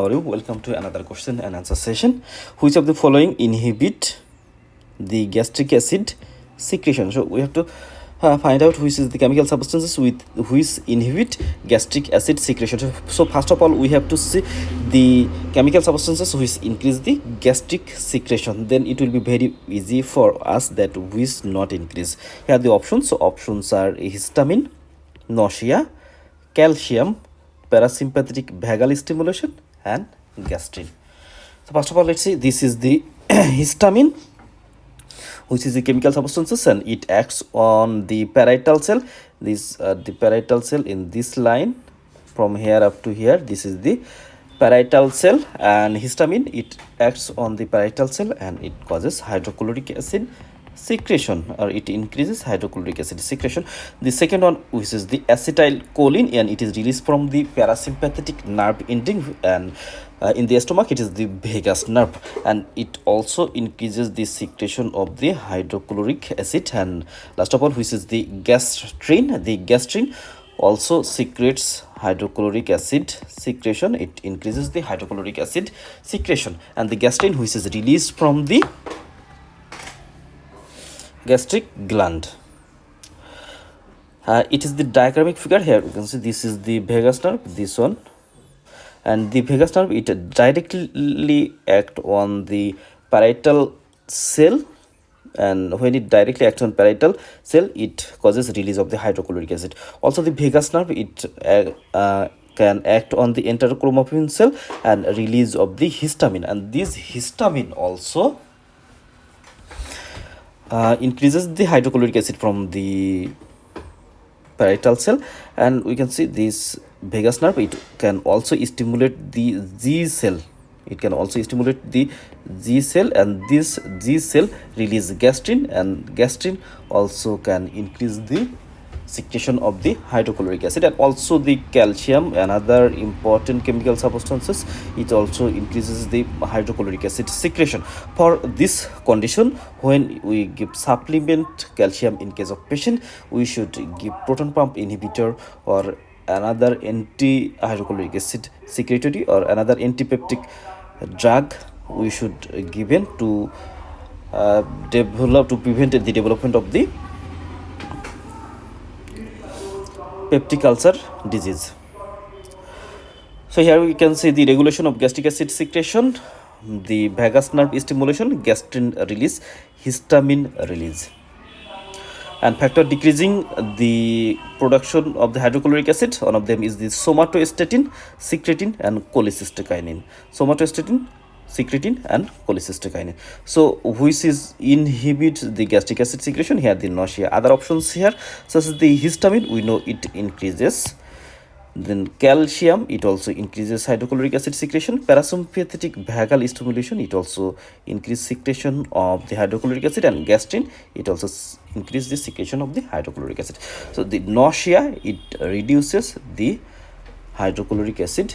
How are you? Welcome to another question and answer session. Which of the following inhibit the gastric acid secretion? So we have to find out which is the chemical substances with which inhibit gastric acid secretion. So first of all, we have to see the chemical substances which increase the gastric secretion. Then it will be very easy for us that which not increase. Here are the options. So options are histamine, nausea, calcium, parasympathetic vagal stimulation, and gastrin. So first of all, let's see, this is the histamine, which is the chemical substances, and it acts on the parietal cell. This the parietal cell in this line from here up to here. This is the parietal cell, and histamine, it acts on the parietal cell and it causes hydrochloric acid secretion, or it increases hydrochloric acid secretion. The second one, which is the acetylcholine, and it is released from the parasympathetic nerve ending, and in the stomach it is the vagus nerve, and it also increases the secretion of the hydrochloric acid. And last of all, which is the gastrin also secretes hydrochloric acid secretion. It increases the hydrochloric acid secretion. And the gastrin, which is released from the gastric gland. It is the diagrammic figure. Here you can see this is the vagus nerve, this one, and the vagus nerve, it directly act on the parietal cell, and when it directly acts on parietal cell, it causes release of the hydrochloric acid. Also the vagus nerve, it can act on the enterochromaffin cell and release of the histamine, and this histamine also increases the hydrochloric acid from the parietal cell. And we can see this vagus nerve, it can also stimulate the G cell. It can also stimulate the G cell, and this G cell release gastrin, and gastrin also can increase the secretion of the hydrochloric acid. And also the calcium, another important chemical substances, it also increases the hydrochloric acid secretion. For this condition, when we give supplement calcium in case of patient, we should give proton pump inhibitor or another anti-hydrochloric acid secretory or another antipeptic drug we should given to prevent the development of the peptic ulcer disease. So here we can see the regulation of gastric acid secretion, the vagus nerve stimulation, gastrin release, histamine release, and factor decreasing the production of the hydrochloric acid. One of them is the somatostatin, secretin, and cholecystokinin. Somatostatin, secretin, and cholecystokinin. So which is inhibit the gastric acid secretion? Here the nausea. Other options here, such as the histamine, we know it increases. Then calcium, it also increases hydrochloric acid secretion. Parasympathetic vagal stimulation, it also increases secretion of the hydrochloric acid. And gastrin, it also increases the secretion of the hydrochloric acid. So the nausea, it reduces the hydrochloric acid